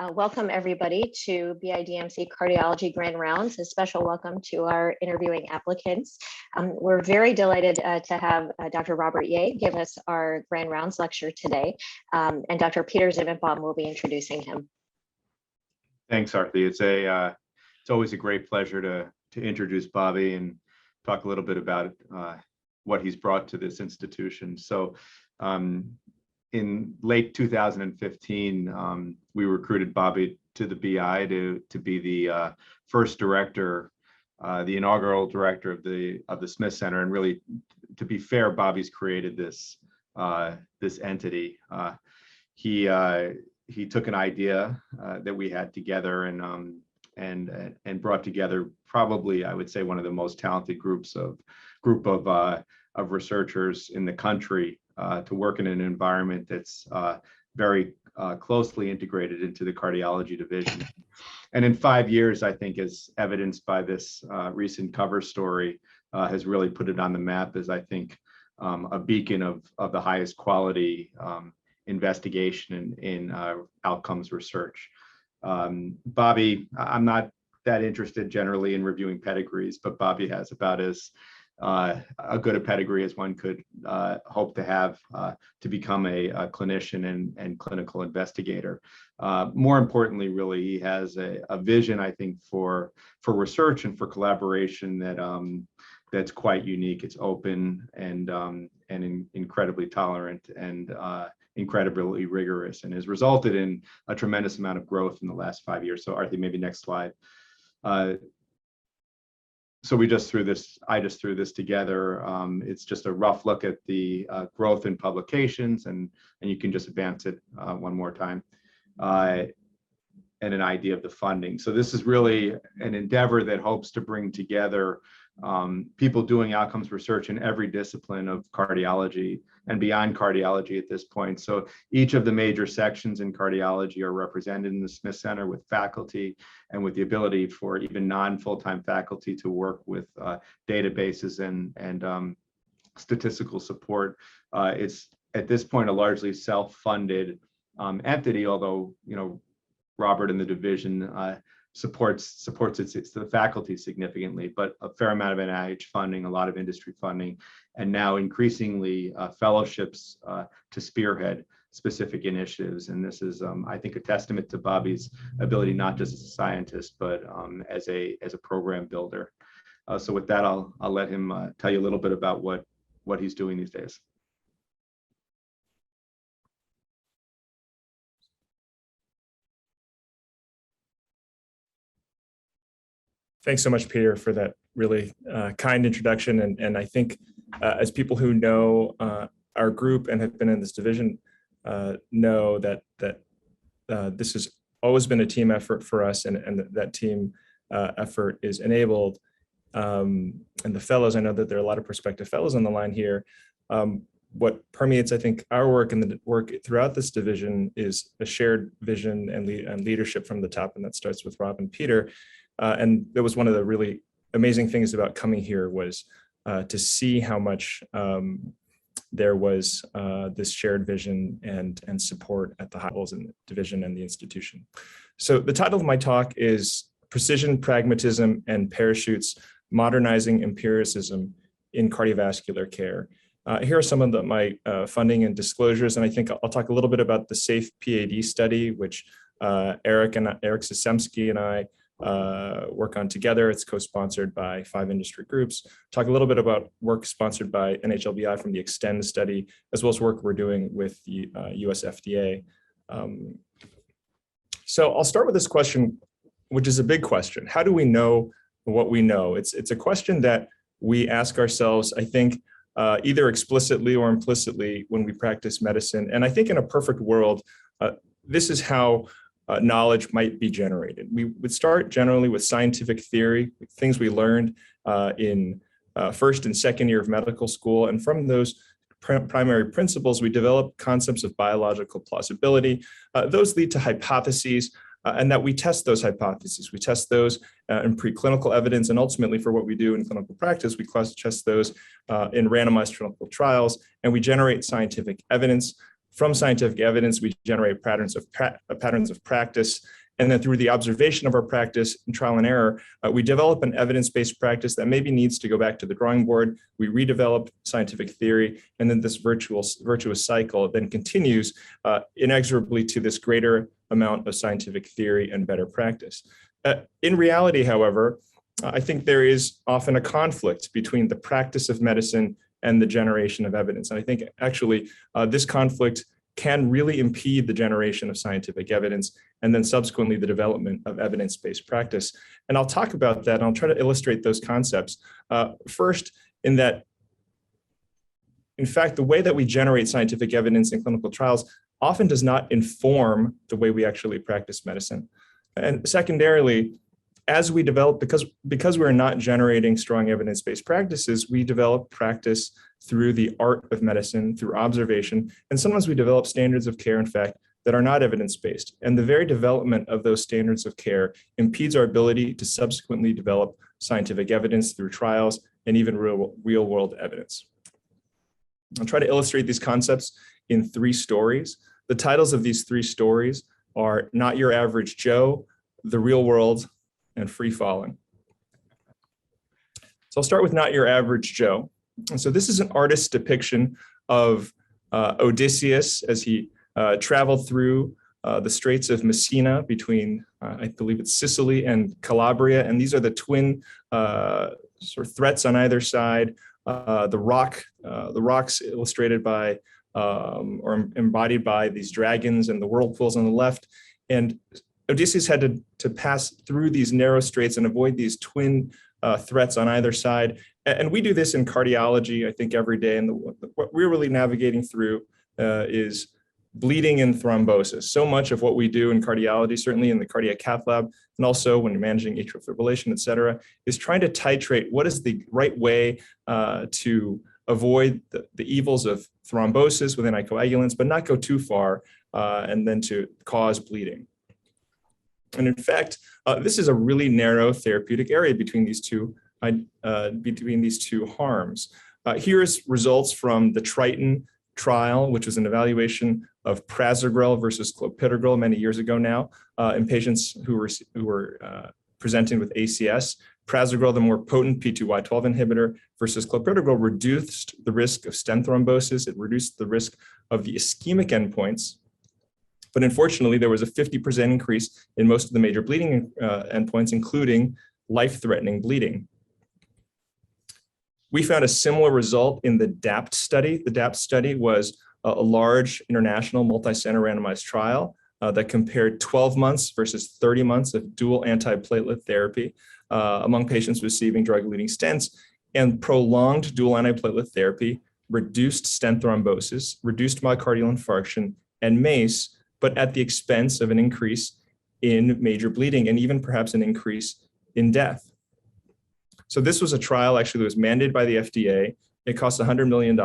Welcome everybody to BIDMC Cardiology Grand Rounds. A special welcome to our interviewing applicants. We're very delighted to have Dr. Robert Yeh give us our Grand Rounds lecture today, and Dr. Peter Zimmerbaum will be introducing him. Thanks, Arthi. It's always a great pleasure to introduce Bobby and talk a little bit about what he's brought to this institution. So in late 2015, we recruited Bobby to the BI to be the first director, the inaugural director of the Smith Center. And really, to be fair, Bobby's created this entity. He took an idea that we had together and brought together probably, I would say, one of the most talented group of researchers in the country to work in an environment that's very closely integrated into the cardiology division. And in 5 years, I think, as evidenced by this recent cover story, has really put it on the map as, I think, a beacon of the highest quality investigation in outcomes research. Bobby, I'm not that interested generally in reviewing pedigrees, but Bobby has about as a good a pedigree as one could hope to have to become a clinician and clinical investigator. More importantly, really, he has a vision, I think, for research and for collaboration that's quite unique. It's open and incredibly tolerant and incredibly rigorous, and has resulted in a tremendous amount of growth in the last 5 years. So Arthi, maybe next slide. So I just threw this together. It's just a rough look at the growth in publications, and you can just advance it one more time, and an idea of the funding. So this is really an endeavor that hopes to bring together people doing outcomes research in every discipline of cardiology and beyond cardiology at this point. So each of the major sections in cardiology are represented in the Smith Center with faculty and with the ability for even non-full-time faculty to work with databases and statistical support. It's at this point a largely self-funded entity, although Robert and the division supports the faculty significantly, but a fair amount of NIH funding, a lot of industry funding, and now increasingly fellowships to spearhead specific initiatives. And this is, I think, a testament to Bobby's ability, not just as a scientist, but as a program builder. So with that, I'll let him tell you a little bit about what he's doing these days. Thanks so much, Peter, for that really kind introduction. And I think as people who know our group and have been in this division know that this has always been a team effort for us, and that team effort is enabled. And the fellows, I know that there are a lot of prospective fellows on the line here. What permeates, I think, our work and the work throughout this division is a shared vision and leadership from the top, and that starts with Rob and Peter. And that was one of the really amazing things about coming here, was to see how much there was this shared vision and support at the high levels in the division and the institution. So the title of my talk is Precision, Pragmatism, and Parachutes, Modernizing Empiricism in Cardiovascular Care. Here are some of my funding and disclosures, and I think I'll talk a little bit about the SAFE PAD study, which Eric Zasemski and I work on together. It's co-sponsored by 5 industry groups. Talk a little bit about work sponsored by NHLBI from the Extend study, as well as work we're doing with the US FDA. So I'll start with this question, which is a big question. How do we know what we know? It's a question that we ask ourselves, I think, either explicitly or implicitly when we practice medicine. And I think in a perfect world, this is how knowledge might be generated. We would start generally with scientific theory, things we learned in first and second year of medical school. And from those primary principles, we develop concepts of biological plausibility. Those lead to hypotheses, and that we test those hypotheses. We test those in preclinical evidence, and ultimately for what we do in clinical practice, we test those in randomized clinical trials, and we generate scientific evidence. From scientific evidence, we generate patterns of practice. And then through the observation of our practice and trial and error, we develop an evidence-based practice that maybe needs to go back to the drawing board. We redevelop scientific theory, and then this virtuous cycle then continues inexorably to this greater amount of scientific theory and better practice. In reality, however, I think there is often a conflict between the practice of medicine and the generation of evidence. And I think actually this conflict can really impede the generation of scientific evidence and then subsequently the development of evidence-based practice. And I'll talk about that and I'll try to illustrate those concepts. First, in that, in fact, the way that we generate scientific evidence in clinical trials often does not inform the way we actually practice medicine. And secondarily, as we develop, because we're not generating strong evidence-based practices, we develop practice through the art of medicine, through observation, and sometimes we develop standards of care, in fact, that are not evidence-based. And the very development of those standards of care impedes our ability to subsequently develop scientific evidence through trials and even real-world evidence. I'll try to illustrate these concepts in 3 stories. The titles of these 3 stories are Not Your Average Joe, The Real World, and Free Falling. So I'll start with Not Your Average Joe. And so this is an artist's depiction of Odysseus as he traveled through the Straits of Messina between, I believe it's Sicily and Calabria. And these are the twin sort of threats on either side. The rocks illustrated by or embodied by these dragons and the whirlpools on the left. And Odysseus had to pass through these narrow straits and avoid these twin threats on either side. And we do this in cardiology, I think, every day. And what we're really navigating through is bleeding and thrombosis. So much of what we do in cardiology, certainly in the cardiac cath lab, and also when managing atrial fibrillation, et cetera, is trying to titrate what is the right way to avoid the evils of thrombosis with anticoagulants, but not go too far and then to cause bleeding. And in fact, this is a really narrow therapeutic area between these two harms. Here's results from the Triton trial, which was an evaluation of prasugrel versus clopidogrel many years ago now in patients who were presenting with ACS. Prasugrel, the more potent P2Y12 inhibitor, versus clopidogrel reduced the risk of stent thrombosis. It reduced the risk of the ischemic endpoints. But unfortunately, there was a 50% increase in most of the major bleeding endpoints, including life-threatening bleeding. We found a similar result in the DAPT study. The DAPT study was a large international multi-center randomized trial that compared 12 months versus 30 months of dual antiplatelet therapy among patients receiving drug-eluting stents, and prolonged dual antiplatelet therapy reduced stent thrombosis, reduced myocardial infarction, and MACE, but at the expense of an increase in major bleeding and even perhaps an increase in death. So this was a trial actually that was mandated by the FDA. It cost $100 million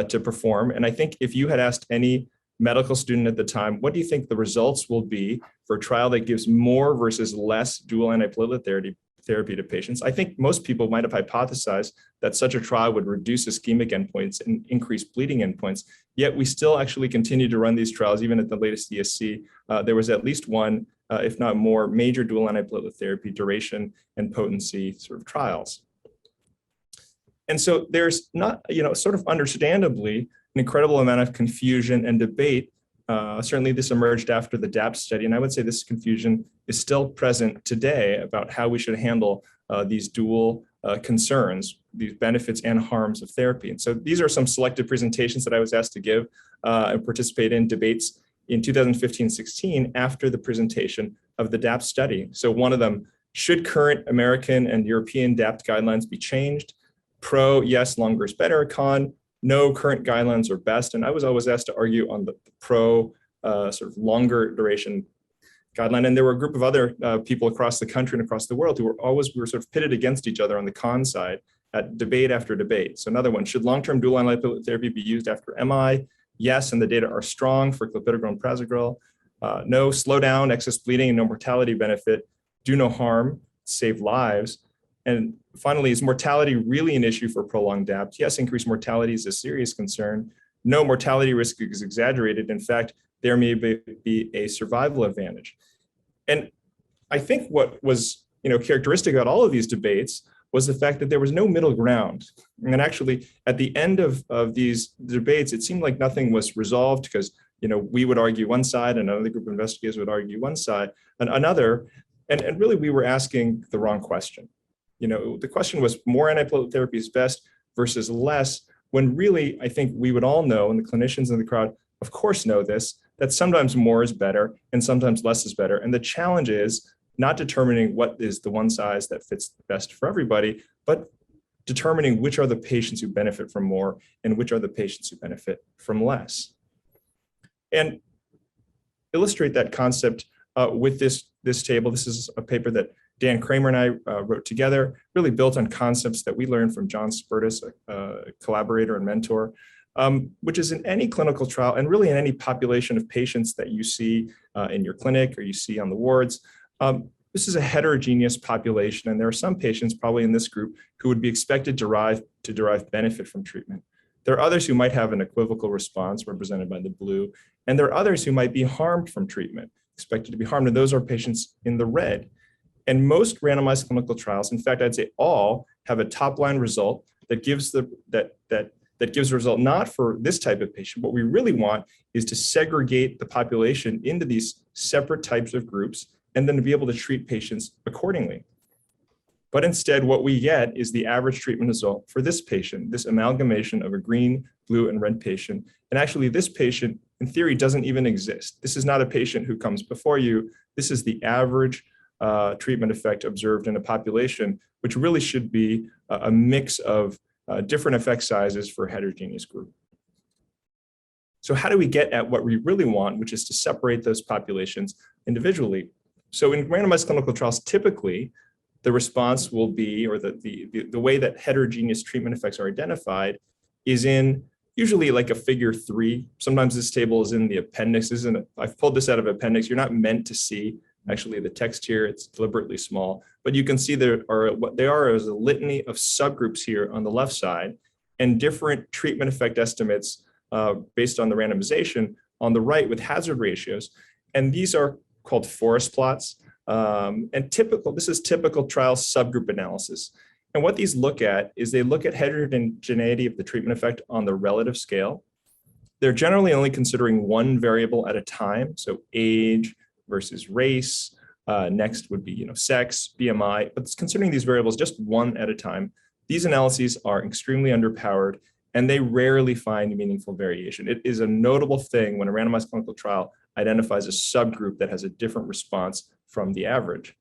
to perform. And I think if you had asked any medical student at the time, what do you think the results will be for a trial that gives more versus less dual antiplatelet therapy to patients? I think most people might have hypothesized that such a trial would reduce ischemic endpoints and increase bleeding endpoints, yet we still actually continue to run these trials. Even at the latest ESC, there was at least one, if not more, major dual antiplatelet therapy duration and potency sort of trials. And so there's not, sort of understandably, an incredible amount of confusion and debate. Certainly this emerged after the DAPT study, and I would say this confusion is still present today about how we should handle these dual concerns, these benefits and harms of therapy. And so these are some selected presentations that I was asked to give and participate in debates in 2015-16 after the presentation of the DAPT study. So one of them, should current American and European DAPT guidelines be changed? Pro, yes, longer is better. Con, no, current guidelines are best. And I was always asked to argue on the pro sort of longer duration guideline. And there were a group of other people across the country and across the world who were sort of pitted against each other on the con side at debate after debate. So another one, should long-term dual antiplatelet therapy be used after MI? Yes, and the data are strong for clopidogrel and prasugrel. No, slow down excess bleeding and no mortality benefit. Do no harm, save lives. And finally, is mortality really an issue for prolonged DAPT? Yes, increased mortality is a serious concern. no, mortality risk is exaggerated. In fact, there may be a survival advantage. And I think what was characteristic about all of these debates was the fact that there was no middle ground. And actually, at the end of these debates, it seemed like nothing was resolved because we would argue one side and another group of investigators would argue one side and another. And really, we were asking the wrong question. The question was more antiplatelet therapy is best versus less, when really, I think we would all know, and the clinicians in the crowd, of course, know this, that sometimes more is better and sometimes less is better. And the challenge is not determining what is the one size that fits best for everybody, but determining which are the patients who benefit from more and which are the patients who benefit from less. And illustrate that concept with this table. This is a paper that Dan Kramer and I wrote together, really built on concepts that we learned from John Spertus, a collaborator and mentor, which is in any clinical trial and really in any population of patients that you see in your clinic or you see on the wards. This is a heterogeneous population, and there are some patients probably in this group who would be expected to derive benefit from treatment. There are others who might have an equivocal response represented by the blue, and there are others who might be harmed from treatment, expected to be harmed, and those are patients in the red. And most randomized clinical trials, in fact, I'd say all, have a top-line result that gives that gives a result not for this type of patient. What we really want is to segregate the population into these separate types of groups and then to be able to treat patients accordingly. But instead, what we get is the average treatment result for this patient, this amalgamation of a green, blue, and red patient. And actually, this patient, in theory, doesn't even exist. This is not a patient who comes before you. This is the average treatment effect observed in a population, which really should be a mix of different effect sizes for a heterogeneous group. So how do we get at what we really want, which is to separate those populations individually? So in randomized clinical trials, typically, the response will be, or the way that heterogeneous treatment effects are identified is in usually like a figure 3. Sometimes this table is in the appendix. I've pulled this out of appendix. You're not meant to see actually the text here. It's deliberately small, but you can see there are what they are is a litany of subgroups here on the left side and different treatment effect estimates based on the randomization on the right with hazard ratios. And these are called forest plots. And this is typical trial subgroup analysis. And what these look at is they look at heterogeneity of the treatment effect on the relative scale. They're generally only considering one variable at a time. So age versus race. Next would be, sex, BMI, but it's considering these variables just one at a time. These analyses are extremely underpowered and they rarely find meaningful variation. It is a notable thing when a randomized clinical trial identifies a subgroup that has a different response from the average.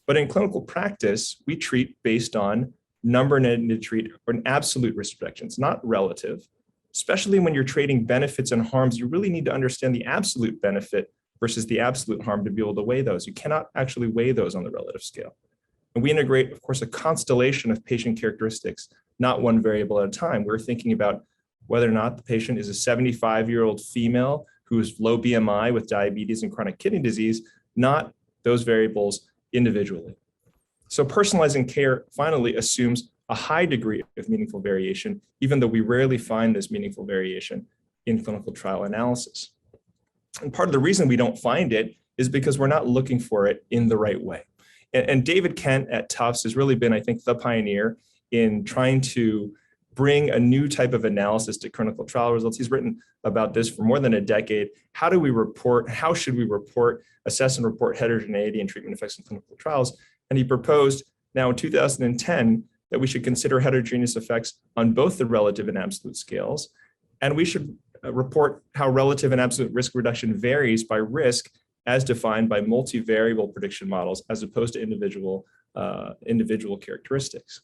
But in clinical practice, we treat based on number needed to treat or an absolute risk reductions, not relative. Especially when you're trading benefits and harms, you really need to understand the absolute benefit versus the absolute harm to be able to weigh those. You cannot actually weigh those on the relative scale. And we integrate, of course, a constellation of patient characteristics, not one variable at a time. We're thinking about whether or not the patient is a 75-year-old female who is low BMI with diabetes and chronic kidney disease, not those variables individually. So personalizing care finally assumes a high degree of meaningful variation, even though we rarely find this meaningful variation in clinical trial analysis. And part of the reason we don't find it is because we're not looking for it in the right way. And David Kent at Tufts has really been, I think, the pioneer in trying to bring a new type of analysis to clinical trial results. He's written about this for more than a decade. How should we report, assess and report heterogeneity and treatment effects in clinical trials? And he proposed now in 2010 that we should consider heterogeneous effects on both the relative and absolute scales. And we should report how relative and absolute risk reduction varies by risk as defined by multivariable prediction models as opposed to individual characteristics.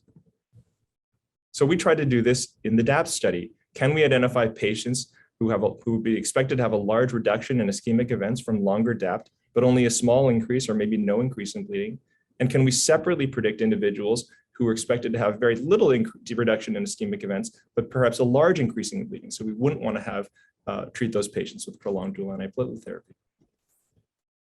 So we tried to do this in the DAPT study. Can we identify patients who would be expected to have a large reduction in ischemic events from longer DAPT, but only a small increase or maybe no increase in bleeding? And can we separately predict individuals who are expected to have very little reduction in ischemic events, but perhaps a large increase in bleeding? So we wouldn't want to treat those patients with prolonged dual antiplatelet therapy.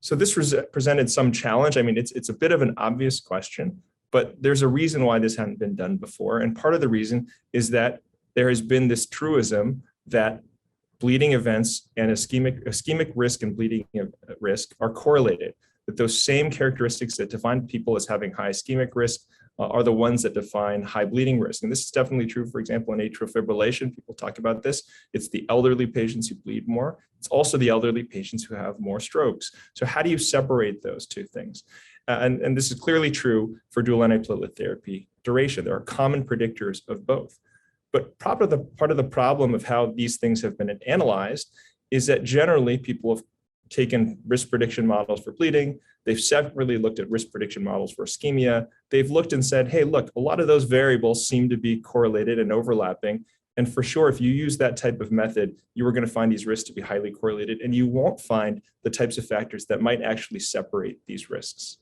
So this presented some challenge. I mean, it's a bit of an obvious question, but there's a reason why this hadn't been done before. And part of the reason is that there has been this truism that bleeding events and ischemic risk and bleeding risk are correlated, that those same characteristics that define people as having high ischemic risk are the ones that define high bleeding risk. And this is definitely true, for example, in atrial fibrillation. People talk about this. It's the elderly patients who bleed more. It's also the elderly patients who have more strokes. So how do you separate those two things? And this is clearly true for dual antiplatelet therapy duration. There are common predictors of both. But part of the problem of how these things have been analyzed is that generally people have taken risk prediction models for bleeding. They've separately looked at risk prediction models for ischemia. They've looked and said, hey, look, a lot of those variables seem to be correlated and overlapping. And for sure, if you use that type of method, you are going to find these risks to be highly correlated, and you won't find the types of factors that might actually separate these risks.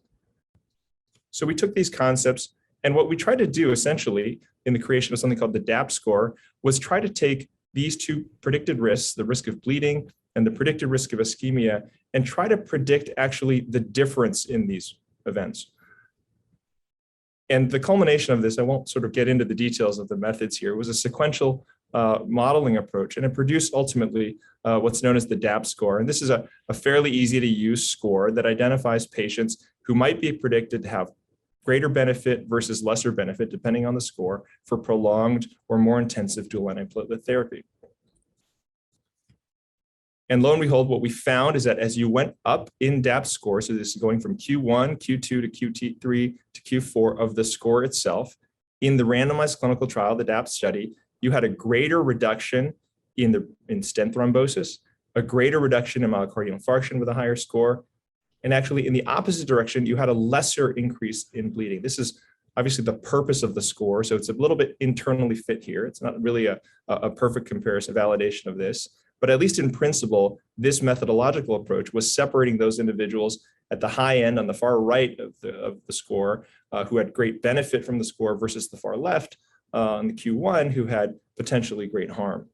So we took these concepts, and what we tried to do essentially in the creation of something called the DAP score was try to take these two predicted risks, the risk of bleeding and the predicted risk of ischemia, and try to predict actually the difference in these events. And the culmination of this, I won't sort of get into the details of the methods here, was a sequential modeling approach, and it produced ultimately what's known as the DAP score. And this is a fairly easy to use score that identifies patients who might be predicted to have greater benefit versus lesser benefit, depending on the score, for prolonged or more intensive dual antiplatelet therapy. And lo and behold, what we found is that as you went up in DAP score, so this is going from Q1, Q2 to Q3 to Q4 of the score itself, in the randomized clinical trial, the DAP study, you had a greater reduction in stent thrombosis, a greater reduction in myocardial infarction with a higher score, and actually in the opposite direction, you had a lesser increase in bleeding. This is obviously the purpose of the score, so it's a little bit internally fit here. It's not really a perfect comparison, validation of this. But at least in principle, this methodological approach was separating those individuals at the high end on the far right of the score who had great benefit from the score versus the far left on the Q1 who had potentially great harm.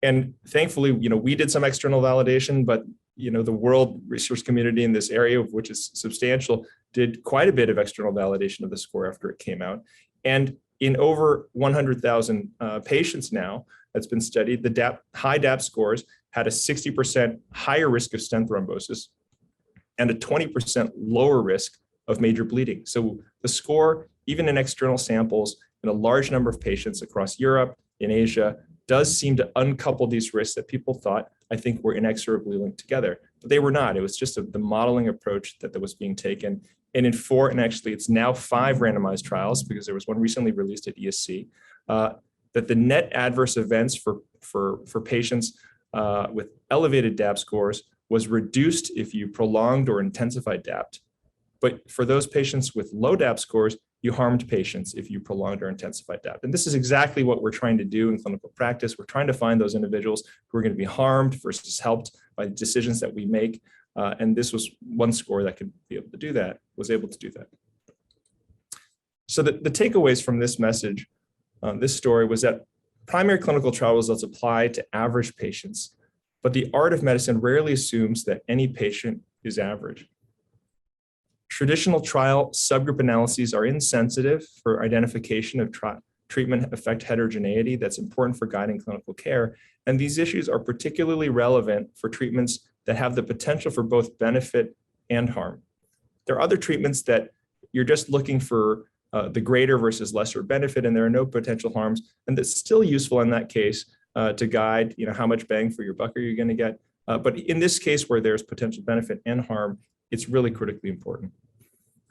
And thankfully, we did some external validation, but the world research community in this area, which is substantial, did quite a bit of external validation of the score after it came out. And in over 100,000 patients now that's been studied, the high DAP scores had a 60% higher risk of stent thrombosis and a 20% lower risk of major bleeding. So the score, even in external samples in a large number of patients across Europe, in Asia, does seem to uncouple these risks that people thought, I think, were inexorably linked together. But they were not. It was just the modeling approach that was being taken. And in 4, and actually it's now 5 randomized trials, because there was one recently released at ESC, that the net adverse events for patients with elevated DAP scores was reduced if you prolonged or intensified DAPT. But for those patients with low DAP scores, you harmed patients if you prolonged or intensified DAPT. And this is exactly what we're trying to do in clinical practice. We're trying to find those individuals who are going to be harmed versus helped by decisions that we make. And this was one score that could be able to do that, was able to do that. So the takeaways from this message, this story, was that primary clinical trial results apply to average patients, but the art of medicine rarely assumes that any patient is average. Traditional trial subgroup analyses are insensitive for identification of treatment effect heterogeneity that's important for guiding clinical care, and these issues are particularly relevant for treatments that have the potential for both benefit and harm. There are other treatments that you're just looking for the greater versus lesser benefit, and there are no potential harms, and that's still useful in that case to guide how much bang for your buck are you going to get. But in this case where there's potential benefit and harm, it's really critically important.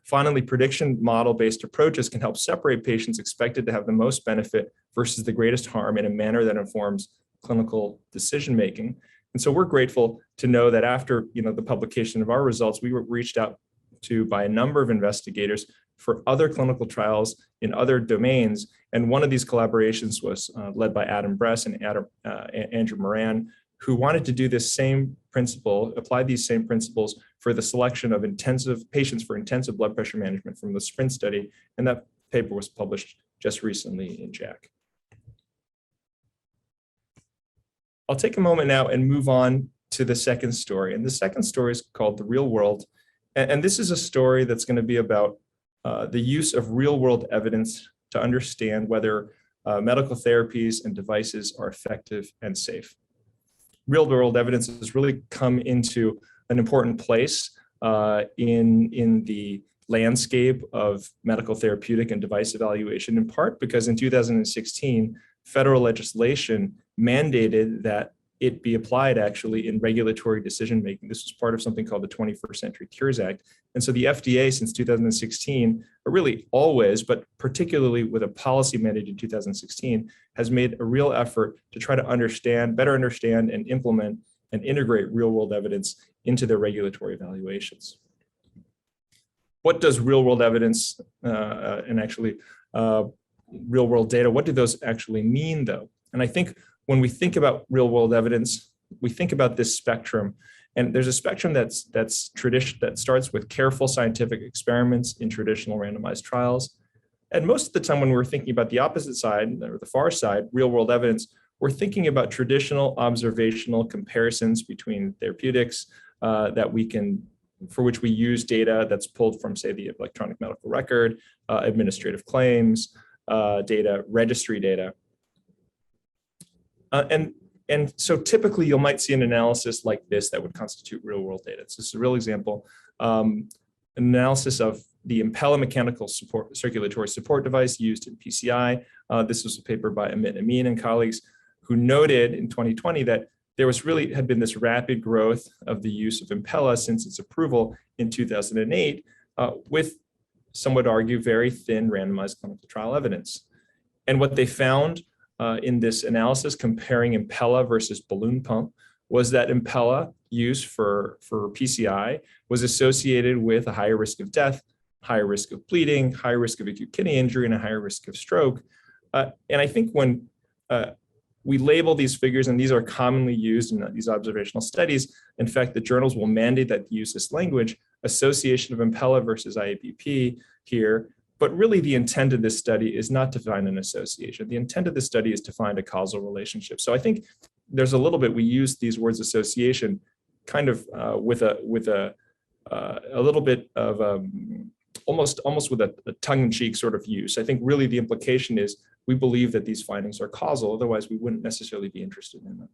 Finally, prediction model-based approaches can help separate patients expected to have the most benefit versus the greatest harm in a manner that informs clinical decision-making. And so we're grateful to know that after the publication of our results, we were reached out to by a number of investigators for other clinical trials in other domains. And one of these collaborations was led by Adam Bress and Andrew Moran, who wanted to do this same principle, apply these same principles for the selection of patients for intensive blood pressure management from the SPRINT study. And that paper was published just recently in JACC. I'll take a moment now and move on to the second story. And the second story is called The Real World. And this is a story that's going to be about the use of real world evidence to understand whether medical therapies and devices are effective and safe. Real-world evidence has really come into an important place in the landscape of medical therapeutic and device evaluation, in part because in 2016, federal legislation mandated that it be applied actually in regulatory decision-making. This was part of something called the 21st Century Cures Act. And so the FDA since 2016, or really always, but particularly with a policy mandate in 2016, has made a real effort to try to better understand and implement and integrate real-world evidence into their regulatory evaluations. What does real-world evidence and actually real-world data, what do those actually mean though? And I think when we think about real-world evidence, we think about this spectrum. And there's a spectrum that starts with careful scientific experiments in traditional randomized trials. And most of the time when we're thinking about the opposite side, or the far side, real-world evidence, we're thinking about traditional observational comparisons between therapeutics for which we use data that's pulled from, say, the electronic medical record, administrative claims, data, registry data. And so typically you might see an analysis like this that would constitute real world data. So this is a real example, an analysis of the Impella mechanical circulatory support device used in PCI. This was a paper by Amit Amin and colleagues who noted in 2020 that there had been this rapid growth of the use of Impella since its approval in 2008 with, some would argue, very thin randomized clinical trial evidence. And what they found in this analysis comparing Impella versus balloon pump was that Impella use for PCI was associated with a higher risk of death, higher risk of bleeding, higher risk of acute kidney injury, and a higher risk of stroke. And I think when we label these figures, and these are commonly used in these observational studies, in fact, the journals will mandate that use this language, association of Impella versus IABP here. But really the intent of this study is not to find an association. The intent of this study is to find a causal relationship. So I think there's a little bit, we use these words association kind of with a little bit of almost with a tongue-in-cheek sort of use. I think really the implication is we believe that these findings are causal, otherwise we wouldn't necessarily be interested in them.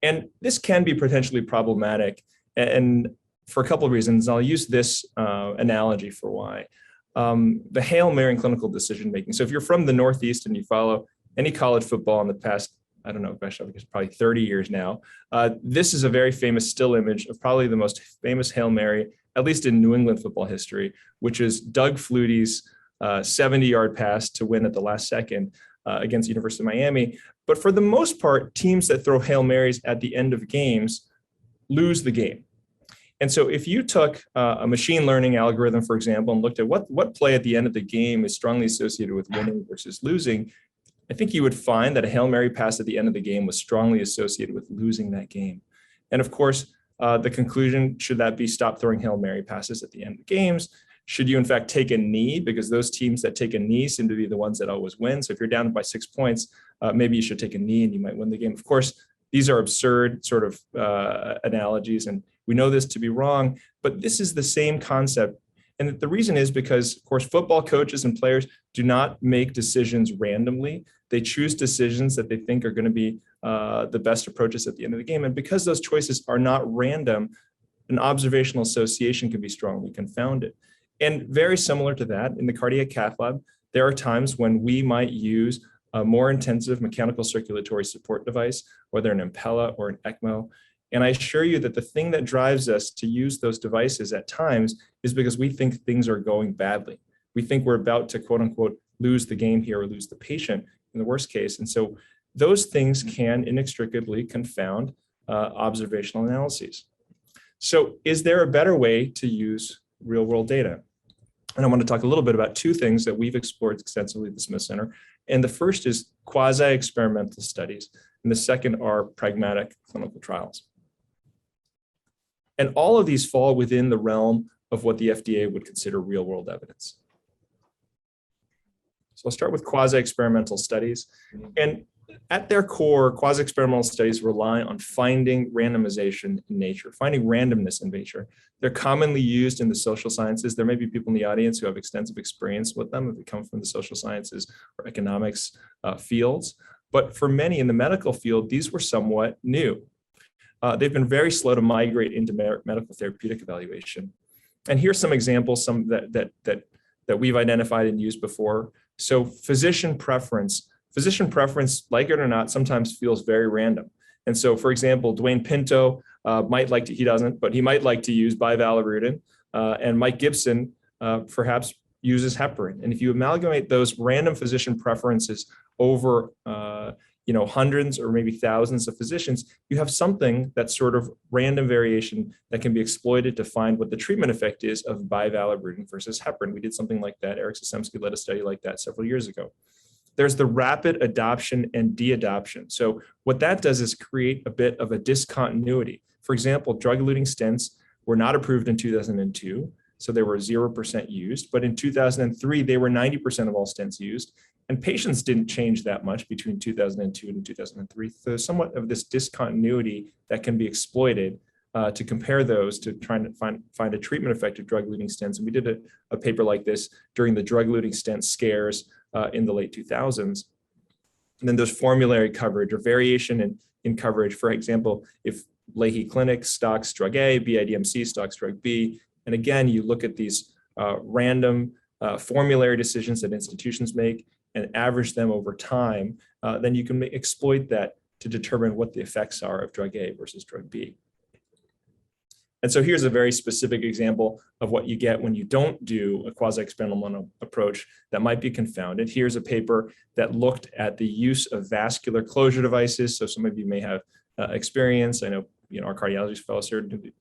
And this can be potentially problematic, and for a couple of reasons. I'll use this analogy for why. The Hail Mary in clinical decision-making. So if you're from the Northeast and you follow any college football in the past, I don't know, gosh, I guess probably 30 years now, this is a very famous still image of probably the most famous Hail Mary, at least in New England football history, which is Doug Flutie's 70-yard pass to win at the last second against University of Miami. But for the most part, teams that throw Hail Marys at the end of games lose the game. And so if you took a machine learning algorithm, for example, and looked at what play at the end of the game is strongly associated with winning versus losing, I think you would find that a Hail Mary pass at the end of the game was strongly associated with losing that game. And of course, the conclusion, should that be stop throwing Hail Mary passes at the end of games? Should you in fact take a knee? Because those teams that take a knee seem to be the ones that always win. So if you're down by 6 points, maybe you should take a knee and you might win the game. Of course, these are absurd sort of analogies, and we know this to be wrong, but this is the same concept. And the reason is because, of course, football coaches and players do not make decisions randomly. They choose decisions that they think are going to be the best approaches at the end of the game. And because those choices are not random, an observational association can be strongly confounded. And very similar to that, in the cardiac cath lab, there are times when we might use a more intensive mechanical circulatory support device, whether an Impella or an ECMO. And I assure you that the thing that drives us to use those devices at times is because we think things are going badly. We think we're about to, quote unquote, lose the game here or lose the patient in the worst case. And so those things can inextricably confound observational analyses. So is there a better way to use real world data? And I want to talk a little bit about two things that we've explored extensively at the Smith Center. And the first is quasi-experimental studies. And the second are pragmatic clinical trials. And all of these fall within the realm of what the FDA would consider real world evidence. So I'll start with quasi-experimental studies. And at their core, quasi-experimental studies rely on finding randomization in nature, finding randomness in nature. They're commonly used in the social sciences. There may be people in the audience who have extensive experience with them if they come from the social sciences or economics fields. But for many in the medical field, these were somewhat new. They've been very slow to migrate into medical therapeutic evaluation. And here's some examples, some that we've identified and used before. So physician preference, like it or not, sometimes feels very random. And so, for example, Dwayne Pinto might like to, he doesn't, but he might like to use bivalirudin, and Mike Gibson perhaps uses heparin. And if you amalgamate those random physician preferences over hundreds or maybe thousands of physicians, you have something that's sort of random variation that can be exploited to find what the treatment effect is of bivalirudin versus heparin. We did something like that. Eric Sosomsky led a study like that several years ago. There's the rapid adoption and de-adoption. So what that does is create a bit of a discontinuity. For example, drug-eluting stents were not approved in 2002, so they were 0% used. But in 2003, they were 90% of all stents used. And patients didn't change that much between 2002 and 2003. So there's somewhat of this discontinuity that can be exploited to compare those to trying to find a treatment effect of drug-eluting stents. And we did a paper like this during the drug-eluting stent scares in the late 2000s. And then there's formulary coverage or variation in coverage. For example, if Leahy Clinic stocks drug A, BIDMC stocks drug B. And again, you look at these random formulary decisions that institutions make and average them over time, then you can exploit that to determine what the effects are of drug A versus drug B. And so here's a very specific example of what you get when you don't do a quasi-experimental approach that might be confounded. Here's a paper that looked at the use of vascular closure devices. So some of you may have experience, I know our cardiology fellows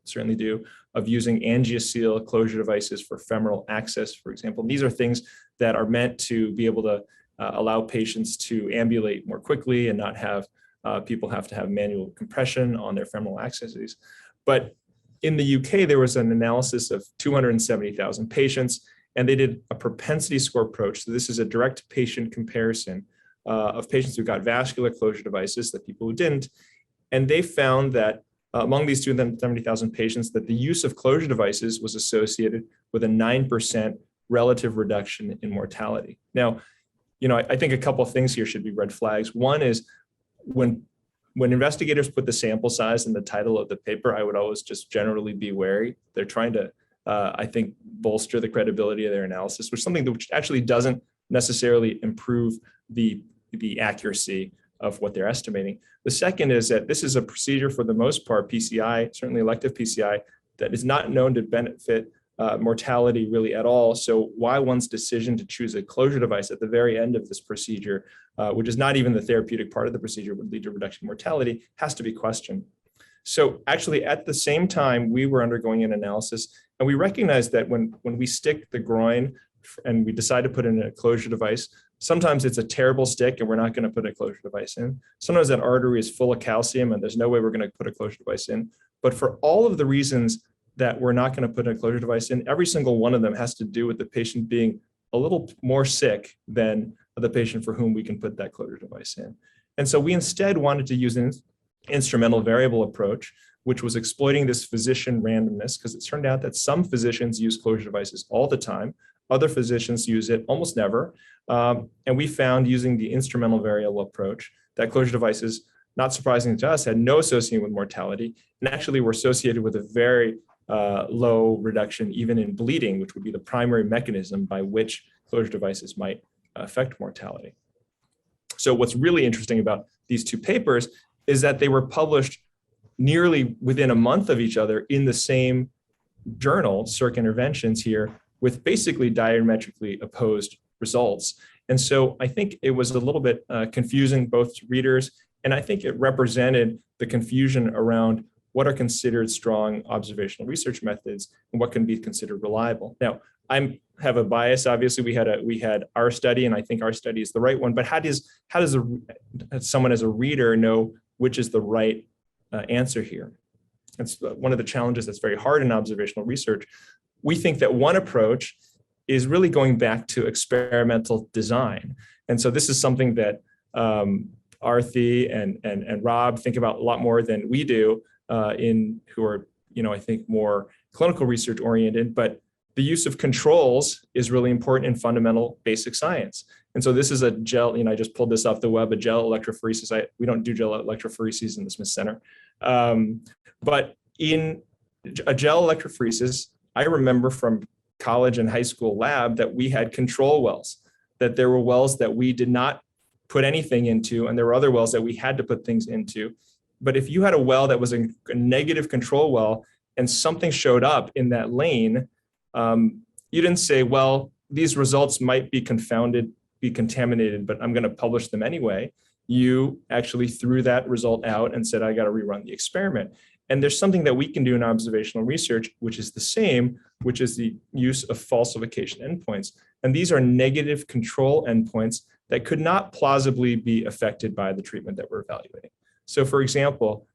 certainly do, of using angioceal closure devices for femoral access, for example. These are things that are meant to be able to allow patients to ambulate more quickly and not have people have to have manual compression on their femoral accesses. But in the UK, there was an analysis of 270,000 patients, and they did a propensity score approach. So this is a direct patient comparison of patients who got vascular closure devices, the people who didn't. And they found that among these 270,000 patients, that the use of closure devices was associated with a 9% relative reduction in mortality. Now, I think a couple of things here should be red flags. One is when investigators put the sample size in the title of the paper, I would always just generally be wary. They're trying to, I think, bolster the credibility of their analysis, which is something which actually doesn't necessarily improve the accuracy of what they're estimating. The second is that this is a procedure, for the most part, PCI, certainly elective PCI, that is not known to benefit mortality really at all. So why one's decision to choose a closure device at the very end of this procedure, which is not even the therapeutic part of the procedure, would lead to reduction in mortality, has to be questioned. So actually, at the same time, we were undergoing an analysis, and we recognized that when we stick the groin and we decide to put in a closure device, sometimes it's a terrible stick and we're not going to put a closure device in. Sometimes that artery is full of calcium and there's no way we're going to put a closure device in. But for all of the reasons that we're not going to put a closure device in, every single one of them has to do with the patient being a little more sick than the patient for whom we can put that closure device in. And so we instead wanted to use an instrumental variable approach, which was exploiting this physician randomness, because it turned out that some physicians use closure devices all the time. Other physicians use it almost never. And we found, using the instrumental variable approach, that closure devices, not surprising to us, had no association with mortality, and actually were associated with a very low reduction even in bleeding, which would be the primary mechanism by which closure devices might affect mortality. So what's really interesting about these two papers is that they were published nearly within a month of each other in the same journal, Circ Interventions here, with basically diametrically opposed results. And so I think it was a little bit confusing, both to readers, and I think it represented the confusion around what are considered strong observational research methods and what can be considered reliable. Now, I have a bias. Obviously, we had our study, and I think our study is the right one. But how does someone as a reader know which is the right answer here? That's one of the challenges that's very hard in observational research. We think that one approach is really going back to experimental design, and so this is something that Arthi and Rob think about a lot more than we do who are, I think more clinical research oriented, but the use of controls is really important in fundamental basic science. And so this is a gel, I just pulled this off the web, a gel electrophoresis. We don't do gel electrophoresis in the Smith Center. But in a gel electrophoresis, I remember from college and high school lab that we had control wells, that there were wells that we did not put anything into, and there were other wells that we had to put things into. But if you had a well that was a negative control well and something showed up in that lane, you didn't say, well, these results might be confounded, be contaminated, but I'm going to publish them anyway. You actually threw that result out and said, I got to rerun the experiment. And there's something that we can do in observational research, which is the same, which is the use of falsification endpoints. And these are negative control endpoints that could not plausibly be affected by the treatment that we're evaluating. So for example,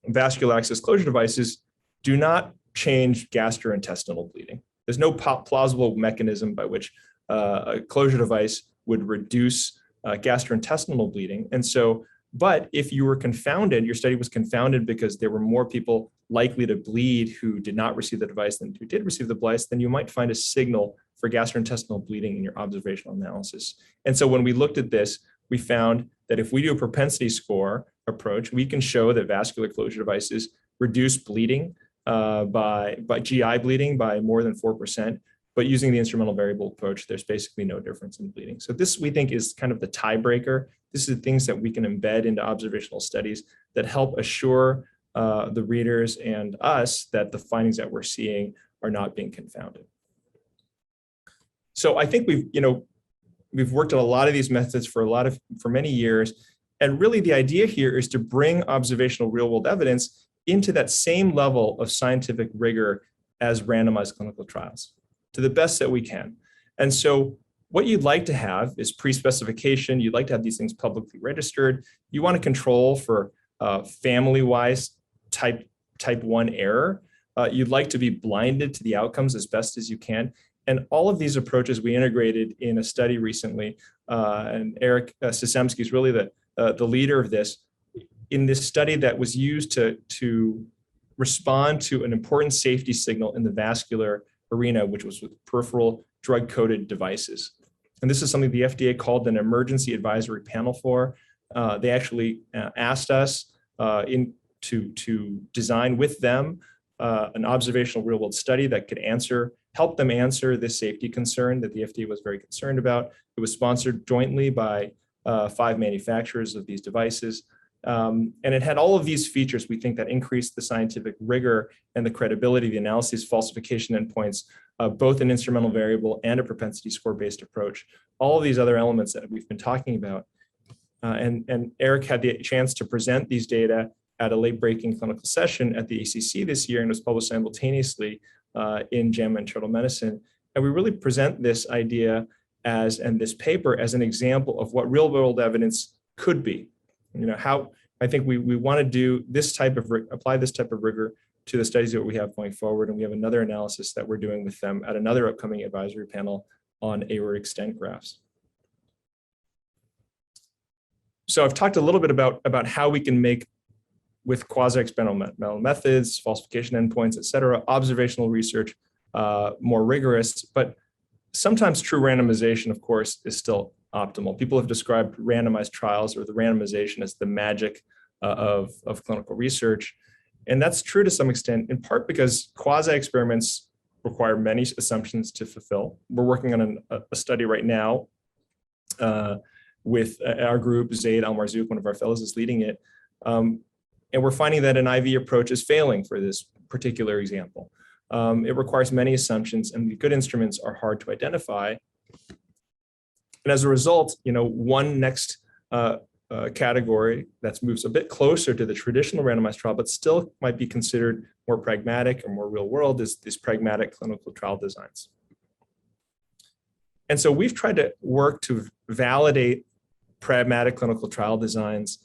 vascular access closure devices do not change gastrointestinal bleeding. There's no plausible mechanism by which a closure device would reduce gastrointestinal bleeding. And so, but if you were confounded, your study was confounded because there were more people likely to bleed who did not receive the device than who did receive the device, then you might find a signal for gastrointestinal bleeding in your observational analysis. And so when we looked at this, we found that if we do a propensity score approach, we can show that vascular closure devices reduce bleeding by GI bleeding by more than 4%, but using the instrumental variable approach, there's basically no difference in bleeding. So this, we think, is kind of the tiebreaker. This is the things that we can embed into observational studies that help assure the readers and us that the findings that we're seeing are not being confounded. So I think we've worked on a lot of these methods for many years. And really the idea here is to bring observational real world evidence into that same level of scientific rigor as randomized clinical trials to the best that we can. And so what you'd like to have is pre-specification. You'd like to have these things publicly registered. You want to control for family-wise type 1 error. You'd like to be blinded to the outcomes as best as you can. And all of these approaches we integrated in a study recently, and Eric Sisemsky is really the leader of this, in this study that was used to respond to an important safety signal in the vascular arena, which was with peripheral drug-coated devices. And this is something the FDA called an emergency advisory panel for. They actually asked us to design with them an observational real-world study that could help them answer this safety concern that the FDA was very concerned about. It was sponsored jointly by 5 manufacturers of these devices. And it had all of these features, we think, that increased the scientific rigor and the credibility of the analysis, falsification endpoints, both an instrumental variable and a propensity score-based approach, all of these other elements that we've been talking about. And Eric had the chance to present these data at a late-breaking clinical session at the ACC this year and was published simultaneously in JAMA Internal Medicine. And we really present this idea and this paper as an example of what real-world evidence could be. How I think we want to do this apply this type of rigor to the studies that we have going forward. And we have another analysis that we're doing with them at another upcoming advisory panel on aortic stent grafts. So I've talked a little bit about how we can make, with quasi-experimental methods, falsification endpoints, et cetera, observational research more rigorous, but sometimes true randomization, of course, is still optimal. People have described randomized trials or the randomization as the magic of clinical research. And that's true to some extent, in part because quasi-experiments require many assumptions to fulfill. We're working on a study right now with our group. Zaid Al-Marzouk, one of our fellows, is leading it. And we're finding that an IV approach is failing for this particular example. It requires many assumptions, and the good instruments are hard to identify. And as a result, one next category that moves a bit closer to the traditional randomized trial, but still might be considered more pragmatic or more real world, is these pragmatic clinical trial designs. And so we've tried to work to validate pragmatic clinical trial designs,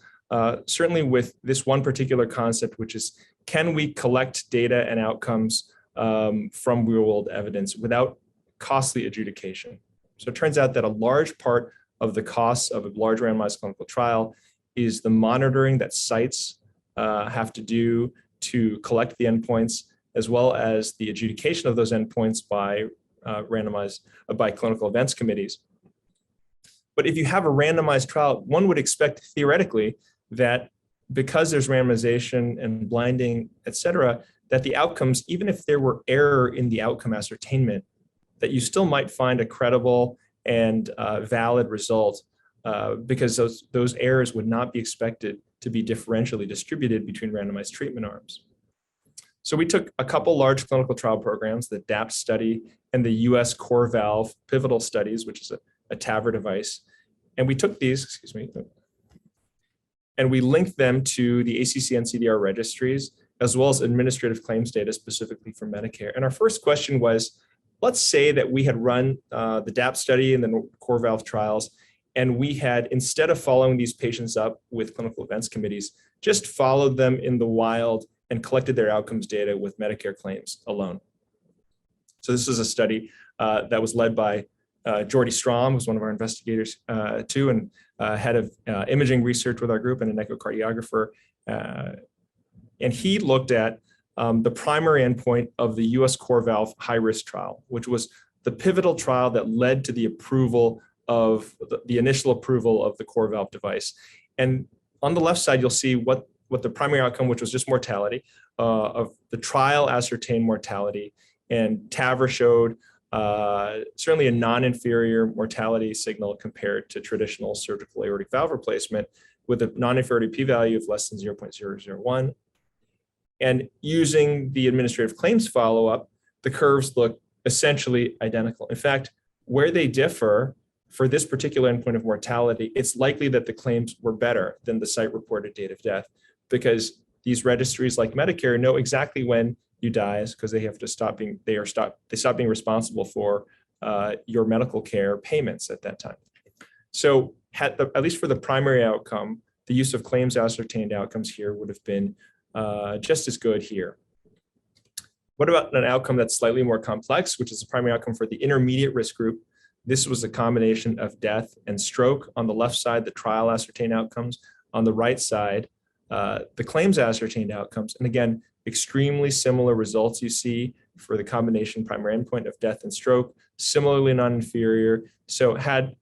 certainly with this one particular concept, which is, can we collect data and outcomes from real world evidence without costly adjudication? So it turns out that a large part of the costs of a large randomized clinical trial is the monitoring that sites have to do to collect the endpoints, as well as the adjudication of those endpoints by by clinical events committees. But if you have a randomized trial, one would expect theoretically that because there's randomization and blinding, et cetera, that the outcomes, even if there were error in the outcome ascertainment, that you still might find a credible and valid result because those errors would not be expected to be differentially distributed between randomized treatment arms. So we took a couple large clinical trial programs, the DAPT study and the US core valve pivotal studies, which is a TAVR device. And we took these, and we linked them to the ACC NCDR registries, as well as administrative claims data specifically for Medicare. And our first question was, let's say that we had run the DAPT study and the core valve trials, and we had, instead of following these patients up with clinical events committees, just followed them in the wild and collected their outcomes data with Medicare claims alone. So this was a study that was led by Jordy Strom, who's one of our investigators too, and head of imaging research with our group and an echocardiographer. And he looked at the primary endpoint of the US core valve high-risk trial, which was the pivotal trial that led to the approval of the initial approval of the core valve device. And on the left side, you'll see what the primary outcome, which was just mortality, of the trial ascertained mortality. And TAVR showed certainly a non-inferior mortality signal compared to traditional surgical aortic valve replacement with a non-inferiority p-value of less than 0.001. And using the administrative claims follow-up, the curves look essentially identical. In fact, where they differ for this particular endpoint of mortality, it's likely that the claims were better than the site-reported date of death, because these registries like Medicare know exactly when you die, because they have to stop being responsible for your medical care payments at that time. So at least for the primary outcome, the use of claims ascertained outcomes here would have been just as good here. What about an outcome that's slightly more complex, which is the primary outcome for the intermediate risk group? This was a combination of death and stroke. On the left side, the trial ascertained outcomes. On the right side, the claims ascertained outcomes. And again, extremely similar results you see for the combination primary endpoint of death and stroke, similarly non-inferior. So had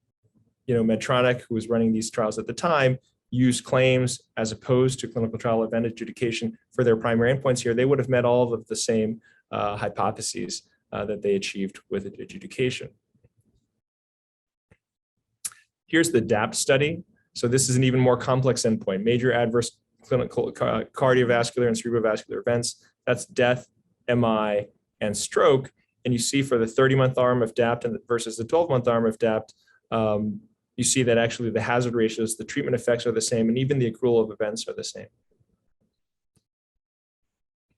Medtronic, who was running these trials at the time, used claims as opposed to clinical trial event adjudication for their primary endpoints here, they would have met all of the same hypotheses that they achieved with adjudication. Here's the DAPT study. So this is an even more complex endpoint, major adverse clinical cardiovascular and cerebrovascular events. That's death, MI, and stroke. And you see for the 30-month arm of DAPT versus the 12-month arm of DAPT, you see that actually the hazard ratios, the treatment effects are the same, and even the accrual of events are the same.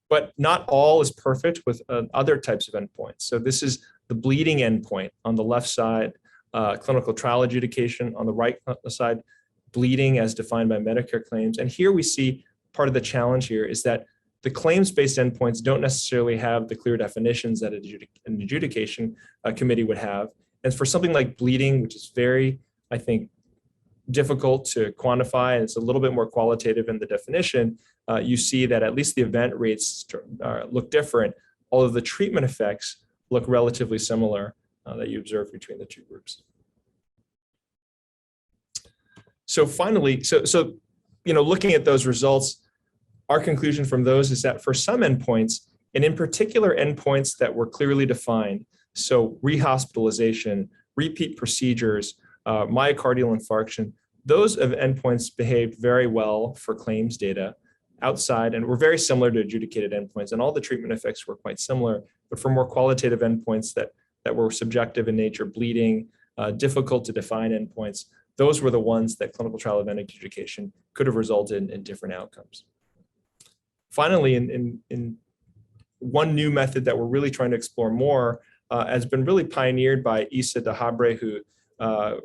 But not all is perfect with other types of endpoints. So this is the bleeding endpoint on the left side, clinical trial adjudication. On the right side, bleeding as defined by Medicare claims. And here we see part of the challenge here is that the claims-based endpoints don't necessarily have the clear definitions that an adjudication committee would have. And for something like bleeding, which is very, I think, difficult to quantify, and it's a little bit more qualitative in the definition, you see that at least the event rates look different, although the treatment effects look relatively similar that you observe between the two groups. So finally, looking at those results, our conclusion from those is that for some endpoints, and in particular endpoints that were clearly defined, so rehospitalization, repeat procedures, myocardial infarction, those endpoints behaved very well for claims data outside and were very similar to adjudicated endpoints, and all the treatment effects were quite similar. But for more qualitative endpoints that were subjective in nature, bleeding, difficult to define endpoints, those were the ones that clinical trial event adjudication could have resulted in different outcomes. Finally, in one new method that we're really trying to explore more has been really pioneered by Issa Dahabre, who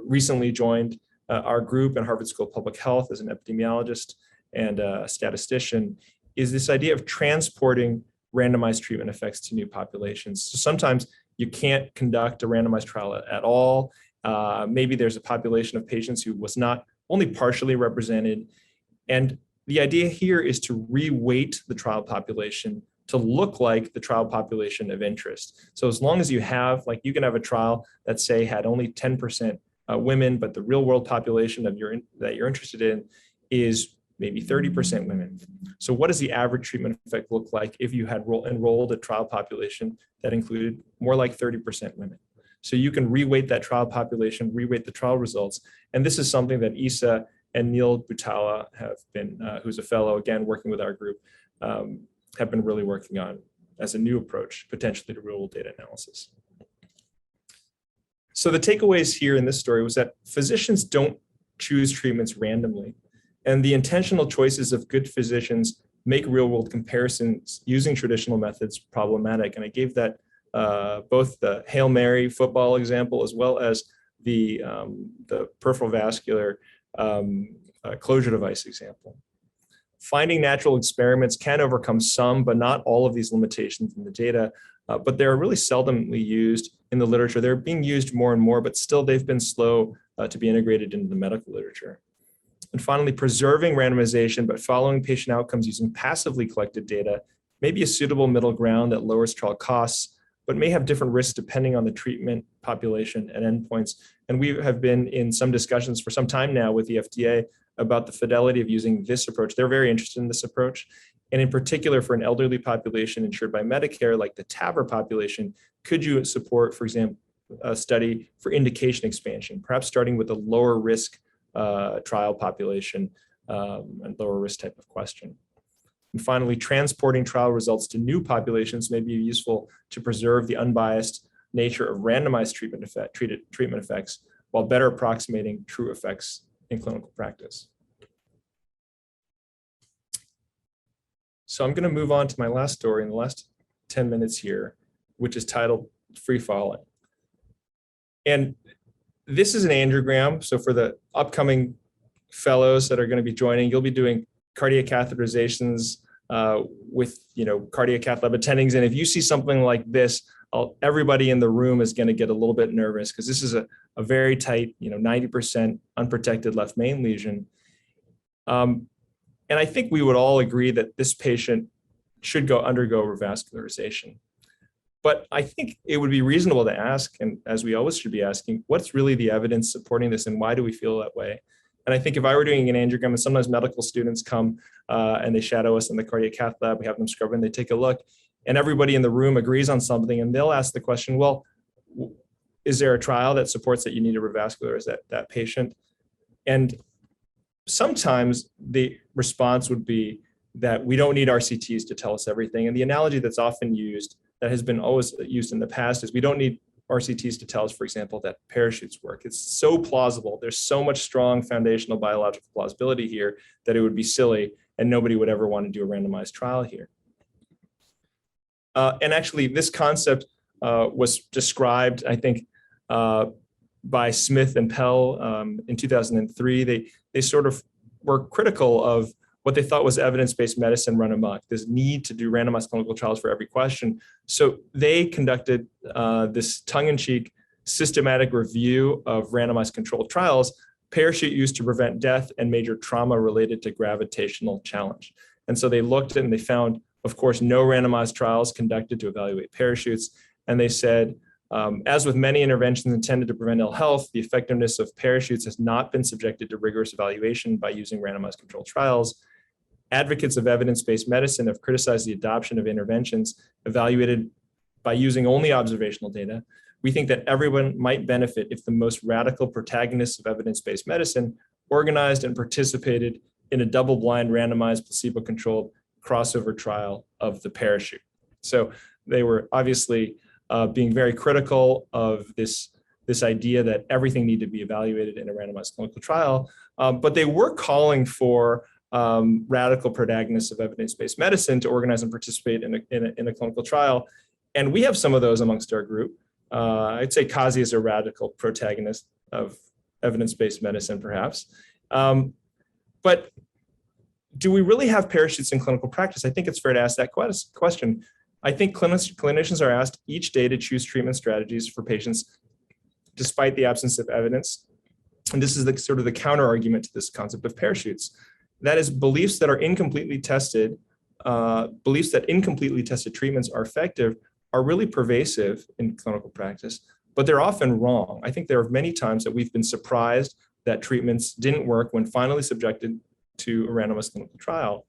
recently joined our group at Harvard School of Public Health as an epidemiologist and a statistician, is this idea of transporting randomized treatment effects to new populations. So sometimes you can't conduct a randomized trial at all, Maybe there's a population of patients who was not only partially represented. And the idea here is to re-weight the trial population to look like the trial population of interest. So as long as you have, like you can have a trial that say had only 10% women, but the real world population that you're interested in is maybe 30% women. So what does the average treatment effect look like if you had enrolled a trial population that included more like 30% women? So you can re-weight that trial population, re-weight the trial results. And this is something that Isa and Neil Butala have been, who's a fellow, again, working with our group, have been really working on as a new approach, potentially to real-world data analysis. So the takeaways here in this story was that physicians don't choose treatments randomly, and the intentional choices of good physicians make real-world comparisons using traditional methods problematic. And I gave that both the Hail Mary football example as well as the peripheral vascular closure device example. Finding natural experiments can overcome some, but not all of these limitations in the data, but they're really seldomly used in the literature. They're being used more and more, but still they've been slow to be integrated into the medical literature. And finally, preserving randomization, but following patient outcomes using passively collected data may be a suitable middle ground that lowers trial costs, but may have different risks depending on the treatment population and endpoints. And we have been in some discussions for some time now with the FDA about the fidelity of using this approach. They're very interested in this approach. And in particular, for an elderly population insured by Medicare, like the TAVR population, could you support, for example, a study for indication expansion, perhaps starting with a lower risk trial population and lower risk type of question. And finally, transporting trial results to new populations may be useful to preserve the unbiased nature of randomized treatment effects while better approximating true effects in clinical practice. So I'm going to move on to my last story in the last 10 minutes here, which is titled Free Falling. And this is an angiogram. So for the upcoming fellows that are going to be joining, you'll be doing cardiac catheterizations with cardiac cath lab attendings. And if you see something like this, everybody in the room is going to get a little bit nervous because this is a very tight, 90% unprotected left main lesion. And I think we would all agree that this patient should undergo revascularization. But I think it would be reasonable to ask, and as we always should be asking, what's really the evidence supporting this and why do we feel that way? And I think if I were doing an angiogram, and sometimes medical students come and they shadow us in the cardiac cath lab, we have them scrub and they take a look, and everybody in the room agrees on something, and they'll ask the question, well, is there a trial that supports that you need to revascularize that patient? And sometimes the response would be that we don't need RCTs to tell us everything. And the analogy that's often used, that has been always used in the past, is we don't need RCTs to tell us, for example, that parachutes work. It's so plausible. There's so much strong foundational biological plausibility here that it would be silly and nobody would ever want to do a randomized trial here. And actually, this concept was described, I think, by Smith and Pell in 2003. They sort of were critical of what they thought was evidence-based medicine run amok, this need to do randomized clinical trials for every question. So they conducted this tongue-in-cheek systematic review of randomized controlled trials, parachute used to prevent death and major trauma related to gravitational challenge. And so they looked at it and they found, of course, no randomized trials conducted to evaluate parachutes. And they said, as with many interventions intended to prevent ill health, the effectiveness of parachutes has not been subjected to rigorous evaluation by using randomized controlled trials. Advocates of evidence-based medicine have criticized the adoption of interventions evaluated by using only observational data. We think that everyone might benefit if the most radical protagonists of evidence-based medicine organized and participated in a double-blind, randomized, placebo-controlled crossover trial of the parachute. So they were obviously being very critical of this idea that everything needed to be evaluated in a randomized clinical trial, but they were calling for radical protagonists of evidence-based medicine to organize and participate in a clinical trial. And we have some of those amongst our group. I'd say Kazi is a radical protagonist of evidence-based medicine, perhaps. But do we really have parachutes in clinical practice? I think it's fair to ask that question. I think clinicians are asked each day to choose treatment strategies for patients despite the absence of evidence. And this is the sort of the counter argument to this concept of parachutes. That is, beliefs that incompletely tested treatments are effective are really pervasive in clinical practice, but they're often wrong. I think there are many times that we've been surprised that treatments didn't work when finally subjected to a randomized clinical trial.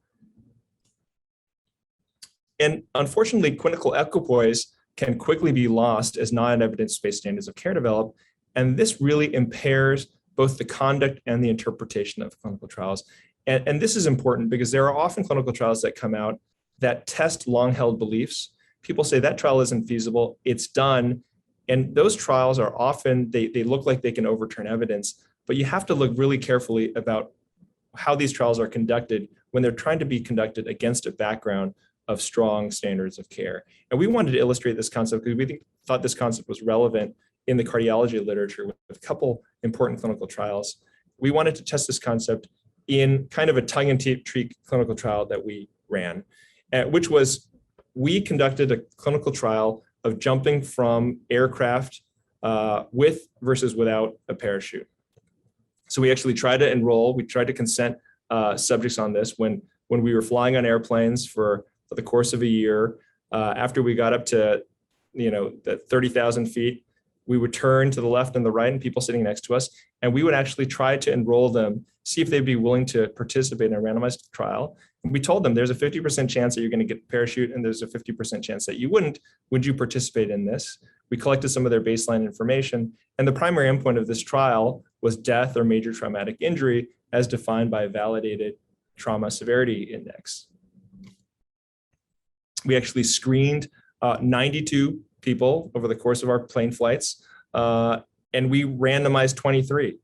And unfortunately, clinical equipoise can quickly be lost as non-evidence-based standards of care develop. And this really impairs both the conduct and the interpretation of clinical trials. And this is important because there are often clinical trials that come out that test long-held beliefs. People say that trial isn't feasible, it's done. And those trials are often, they look like they can overturn evidence, but you have to look really carefully about how these trials are conducted when they're trying to be conducted against a background of strong standards of care. And we wanted to illustrate this concept because we thought this concept was relevant in the cardiology literature with a couple important clinical trials. We wanted to test this concept in kind of a tongue-in-cheek clinical trial that we ran, which was, we conducted a clinical trial of jumping from aircraft with versus without a parachute. So we actually tried to enroll, we tried to consent subjects on this when we were flying on airplanes for the course of a year. After we got up to, the 30,000 feet, we would turn to the left and the right and people sitting next to us, and we would actually try to enroll them, see if they'd be willing to participate in a randomized trial. And we told them there's a 50% chance that you're going to get a parachute and there's a 50% chance that you wouldn't. Would you participate in this? We collected some of their baseline information, and the primary endpoint of this trial was death or major traumatic injury as defined by a validated trauma severity index. We actually screened 92 people over the course of our plane flights, and we randomized 23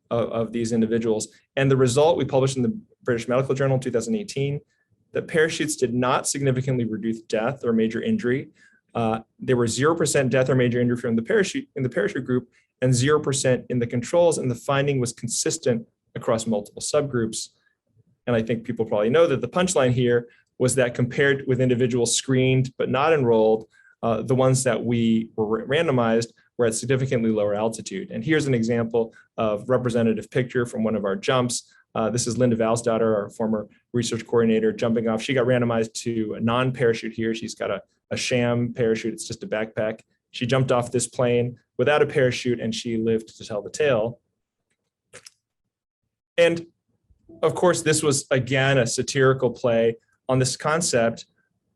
of these individuals. And the result we published in the British Medical Journal in 2018, that parachutes did not significantly reduce death or major injury. There were 0% death or major injury from the parachute group and 0% in the controls, and the finding was consistent across multiple subgroups. And I think people probably know that the punchline here was that compared with individuals screened but not enrolled, the ones that we were randomized were at significantly lower altitude. And here's an example of representative picture from one of our jumps. This is Linda Valsdottir, our former research coordinator, jumping off. She got randomized to a non-parachute here. She's got a sham parachute. It's just a backpack. She jumped off this plane without a parachute, and she lived to tell the tale. And of course, this was, again, a satirical play on this concept,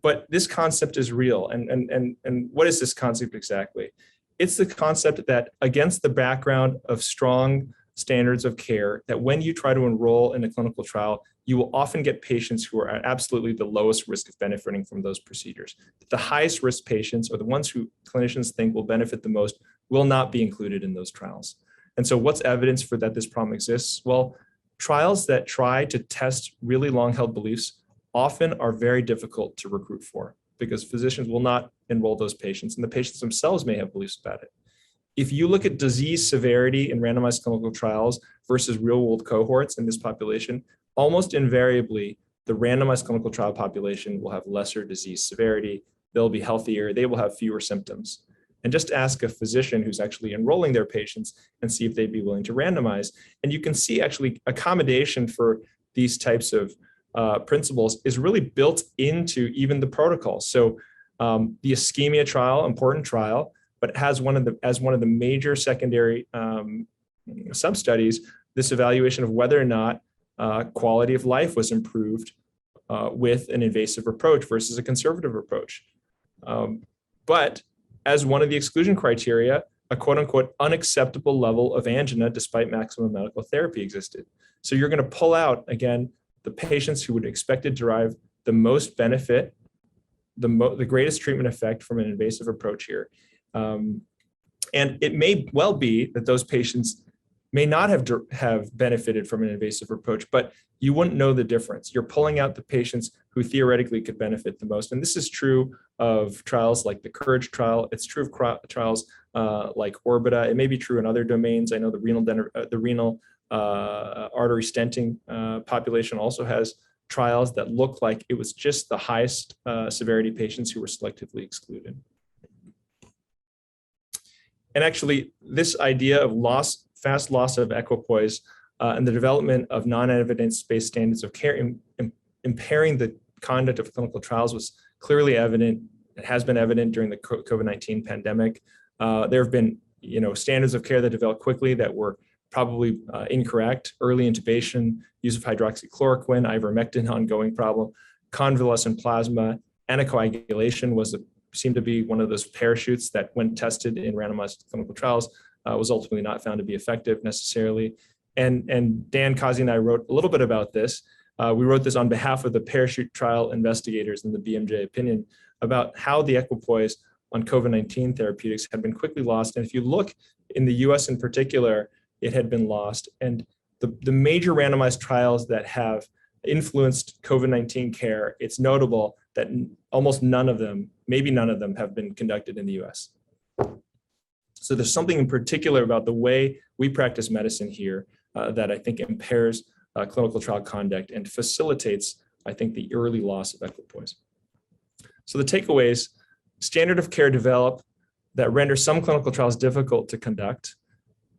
but this concept is real. And what is this concept exactly? It's the concept that against the background of strong standards of care, that when you try to enroll in a clinical trial, you will often get patients who are at absolutely the lowest risk of benefiting from those procedures. The highest risk patients, or the ones who clinicians think will benefit the most, will not be included in those trials. And so what's evidence for that this problem exists? Well, trials that try to test really long-held beliefs often are very difficult to recruit for, because physicians will not enroll those patients, and the patients themselves may have beliefs about it. If you look at disease severity in randomized clinical trials versus real-world cohorts in this population, almost invariably, the randomized clinical trial population will have lesser disease severity, they'll be healthier, they will have fewer symptoms. And just ask a physician who's actually enrolling their patients and see if they'd be willing to randomize. And you can see actually accommodation for these types of principles is really built into even the protocol. So the ischemia trial, important trial, but it has as one of the major secondary sub-studies, this evaluation of whether or not quality of life was improved with an invasive approach versus a conservative approach. But as one of the exclusion criteria, a quote unquote unacceptable level of angina despite maximum medical therapy existed. So you're going to pull out, again, the patients who would expect to derive the most benefit, the greatest treatment effect from an invasive approach here. And it may well be that those patients may not have benefited from an invasive approach, but you wouldn't know the difference. You're pulling out the patients who theoretically could benefit the most. And this is true of trials like the COURAGE trial. It's true of trials like ORBITA. It may be true in other domains. I know the renal artery stenting population also has trials that look like it was just the highest severity patients who were selectively excluded. And actually, this idea of fast loss of equipoise and the development of non-evidence-based standards of care impairing the conduct of clinical trials was clearly evident. It has been evident during the COVID-19 pandemic. There have been, standards of care that developed quickly that were probably incorrect. Early intubation, use of hydroxychloroquine, ivermectin, ongoing problem, convalescent plasma, anticoagulation seemed to be one of those parachutes that, when tested in randomized clinical trials, was ultimately not found to be effective necessarily. And Dan Kazi and I wrote a little bit about this. We wrote this on behalf of the parachute trial investigators in the BMJ opinion about how the equipoise on COVID-19 therapeutics had been quickly lost. And if you look in the US in particular, it had been lost. And the major randomized trials that have influenced COVID-19 care, it's notable that almost none of them, maybe none of them, have been conducted in the US. So there's something in particular about the way we practice medicine here that I think impairs clinical trial conduct and facilitates, I think, the early loss of equipoise. So the takeaways: standard of care develop that render some clinical trials difficult to conduct.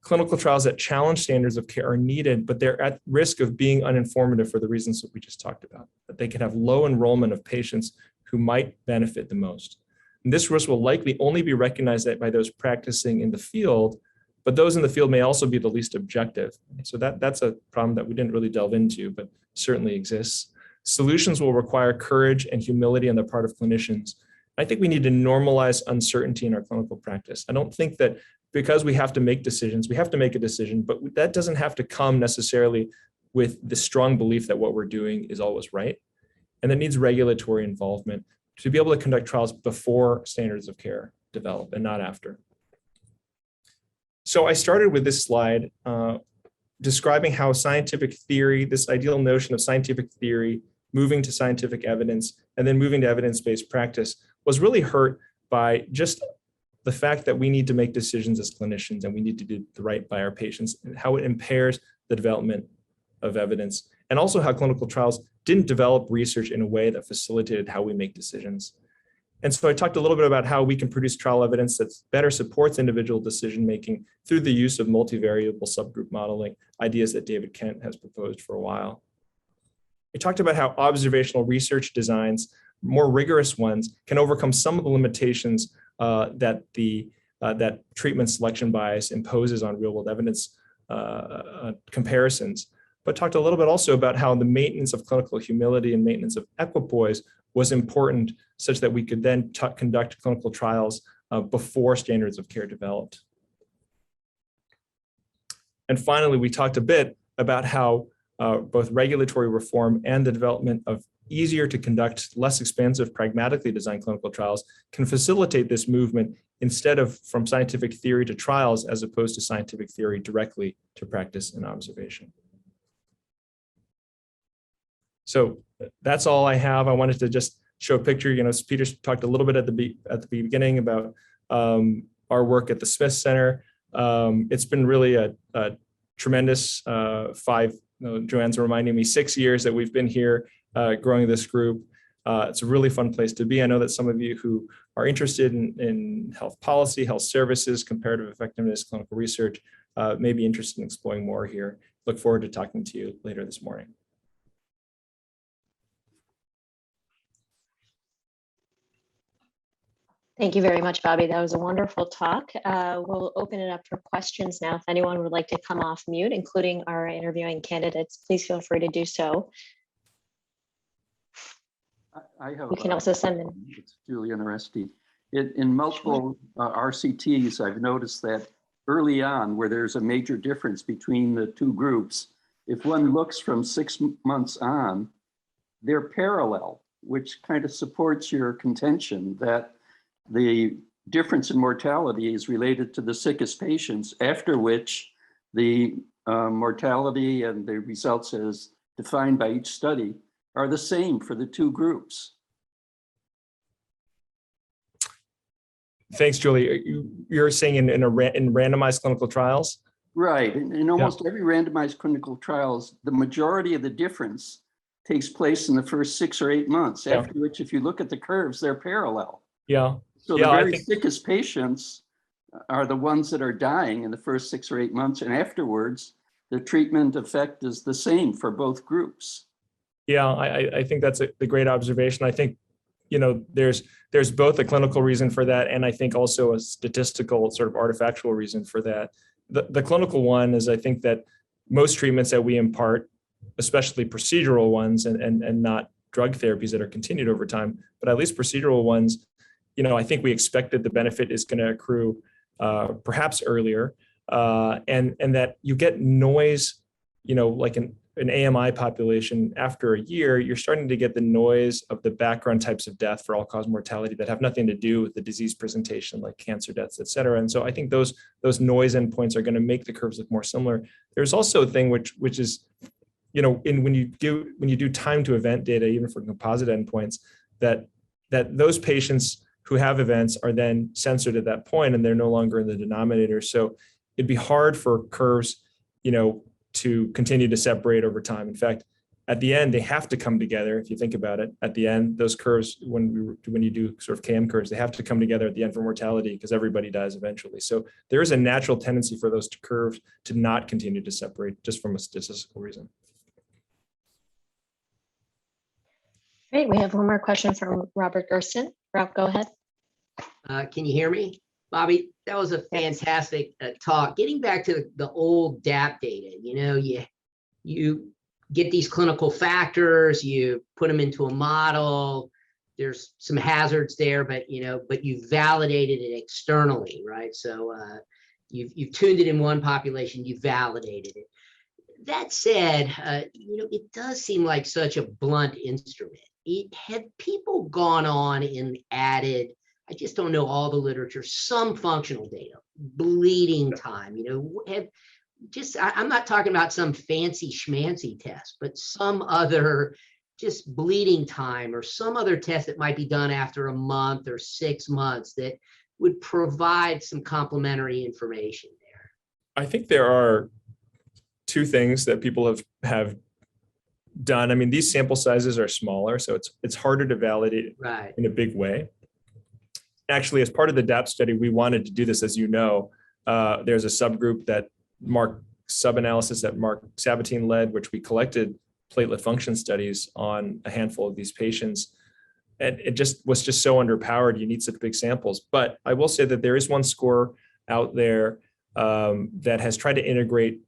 Clinical trials that challenge standards of care are needed, but they're at risk of being uninformative for the reasons that we just talked about, that they can have low enrollment of patients who might benefit the most. And this risk will likely only be recognized by those practicing in the field, but those in the field may also be the least objective. So that's a problem that we didn't really delve into, but certainly exists. Solutions will require courage and humility on the part of clinicians. I think we need to normalize uncertainty in our clinical practice. I don't think that because we have to make decisions, we have to make a decision, but that doesn't have to come necessarily with the strong belief that what we're doing is always right. And that needs regulatory involvement to be able to conduct trials before standards of care develop and not after. So I started with this slide describing how scientific theory, this ideal notion of scientific theory, moving to scientific evidence, and then moving to evidence-based practice was really hurt by just the fact that we need to make decisions as clinicians and we need to do the right by our patients, and how it impairs the development of evidence, and also how clinical trials didn't develop research in a way that facilitated how we make decisions. And so I talked a little bit about how we can produce trial evidence that better supports individual decision-making through the use of multivariable subgroup modeling, ideas that David Kent has proposed for a while. I talked about how observational research designs, more rigorous ones, can overcome some of the limitations that treatment selection bias imposes on real-world evidence comparisons, but talked a little bit also about how the maintenance of clinical humility and maintenance of equipoise was important, such that we could then conduct clinical trials before standards of care developed. And finally, we talked a bit about how both regulatory reform and the development of easier to conduct, less expensive, pragmatically designed clinical trials can facilitate this movement instead of from scientific theory to trials, as opposed to scientific theory directly to practice and observation. So that's all I have. I wanted to just show a picture. Peter talked a little bit at the beginning about our work at the Smith Center. It's been really a tremendous Joanne's reminding me, 6 years that we've been here growing this group. It's a really fun place to be. I know that some of you who are interested in health policy, health services, comparative effectiveness, clinical research, may be interested in exploring more here. Look forward to talking to you later this morning. Thank you very much, Bobby. That was a wonderful talk. We'll open it up for questions now. If anyone would like to come off mute, including our interviewing candidates, please feel free to do so. I have. You can also send them. It's Julian Oresti. In multiple RCTs, I've noticed that early on, where there's a major difference between the two groups, if one looks from 6 months on, they're parallel, which kind of supports your contention that the difference in mortality is related to the sickest patients, after which the mortality and the results as defined by each study are the same for the two groups. Thanks, Julie. You're saying in randomized clinical trials? Right. In almost every randomized clinical trials, the majority of the difference takes place in the first 6 or 8 months, after which, if you look at the curves, they're parallel. Yeah. So the very sickest patients are the ones that are dying in the first 6 or 8 months, and afterwards, the treatment effect is the same for both groups. Yeah, I think that's a great observation. I think, there's both a clinical reason for that, and I think also a statistical sort of artifactual reason for that. The clinical one is, I think that most treatments that we impart, especially procedural ones and not drug therapies that are continued over time, but at least procedural ones, I think we expect that the benefit is going to accrue perhaps earlier, and that you get noise, like an AMI population. After a year, you're starting to get the noise of the background types of death for all-cause mortality that have nothing to do with the disease presentation, like cancer deaths, et cetera. And so I think those noise endpoints are going to make the curves look more similar. There's also a thing which is, when you do time to event data, even for composite endpoints, that those patients who have events are then censored at that point, and they're no longer in the denominator. So it'd be hard for curves, to continue to separate over time. In fact, at the end, they have to come together. If you think about it, at the end, those curves, when you do sort of KM curves, they have to come together at the end for mortality because everybody dies eventually. So there is a natural tendency for those curves to not continue to separate just from a statistical reason. Great, we have one more question from Robert Gersten. Rob, go ahead. Can you hear me? Bobby, that was a fantastic talk. Getting back to the old DAP data, you get these clinical factors, you put them into a model, there's some hazards there, but you validated it externally, right? So you've tuned it in one population, you validated it. That said, it does seem like such a blunt instrument. Have people gone on and added, I just don't know all the literature, some functional data, bleeding time, I'm not talking about some fancy schmancy test, but some other just bleeding time or some other test that might be done after a month or 6 months that would provide some complementary information there. I think there are two things that people have done. I mean, these sample sizes are smaller, so it's harder to validate right in a big way. Actually, as part of the DAP study, we wanted to do this, as you know. There's a subgroup that sub-analysis that Mark Sabatine led, which we collected platelet function studies on a handful of these patients. And it was just so underpowered. You need such big samples. But I will say that there is one score out there that has tried to integrate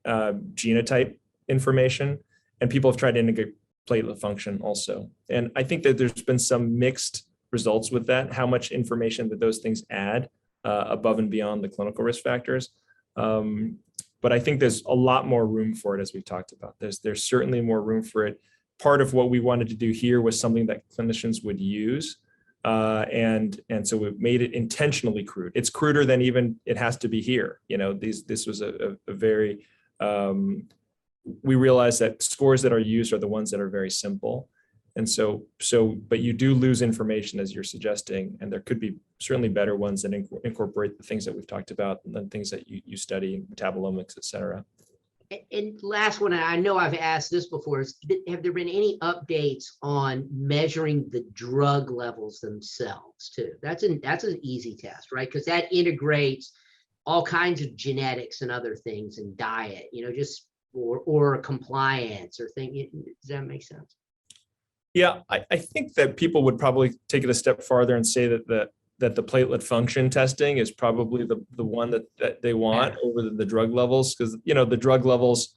genotype information, and people have tried to integrate platelet function also. And I think that there's been some mixed results with that, how much information that those things add above and beyond the clinical risk factors. But I think there's a lot more room for it, as we've talked about. There's certainly more room for it. Part of what we wanted to do here was something that clinicians would use. And so we made it intentionally crude. It's cruder than even it has to be here. This was a very, we realized that scores that are used are the ones that are very simple. And but you do lose information, as you're suggesting, and there could be certainly better ones that incorporate the things that we've talked about and the things that you study, metabolomics, et cetera. And last one, I know I've asked this before, is have there been any updates on measuring the drug levels themselves too? That's an easy test, right? Because that integrates all kinds of genetics and other things and diet, or compliance or thing. Does that make sense? Yeah, I think that people would probably take it a step farther and say that the platelet function testing is probably the one that they want over the drug levels, because the drug levels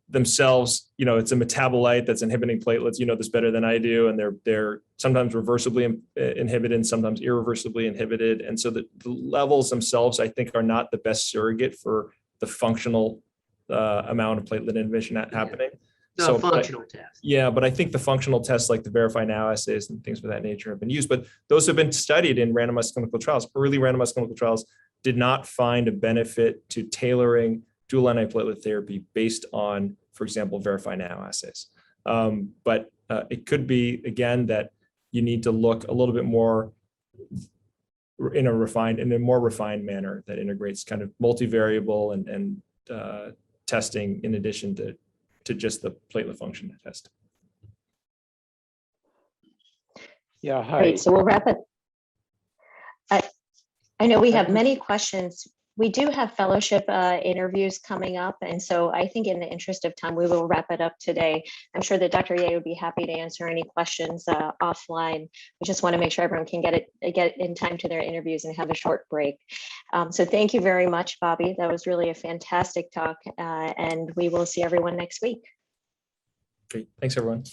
themselves, it's a metabolite that's inhibiting platelets. You know this better than I do, and they're sometimes reversibly inhibited, sometimes irreversibly inhibited, and so the levels themselves, I think, are not the best surrogate for the functional amount of platelet inhibition happening. So functional test. Yeah, but I think the functional tests like the Verify Now assays and things of that nature have been used, but those have been studied in randomized clinical trials. Early randomized clinical trials did not find a benefit to tailoring dual antiplatelet therapy based on, for example, Verify Now assays. But it could be, again, that you need to look a little bit more in a more refined manner that integrates kind of multivariable and testing in addition to just the platelet function test. Yeah, hi. Great, so we'll wrap it. I know we have many questions. We do have fellowship interviews coming up. And so I think in the interest of time, we will wrap it up today. I'm sure that Dr. Ye would be happy to answer any questions offline. We just want to make sure everyone can get in time to their interviews and have a short break. So thank you very much, Bobby. That was really a fantastic talk. And we will see everyone next week. Great. Thanks, everyone.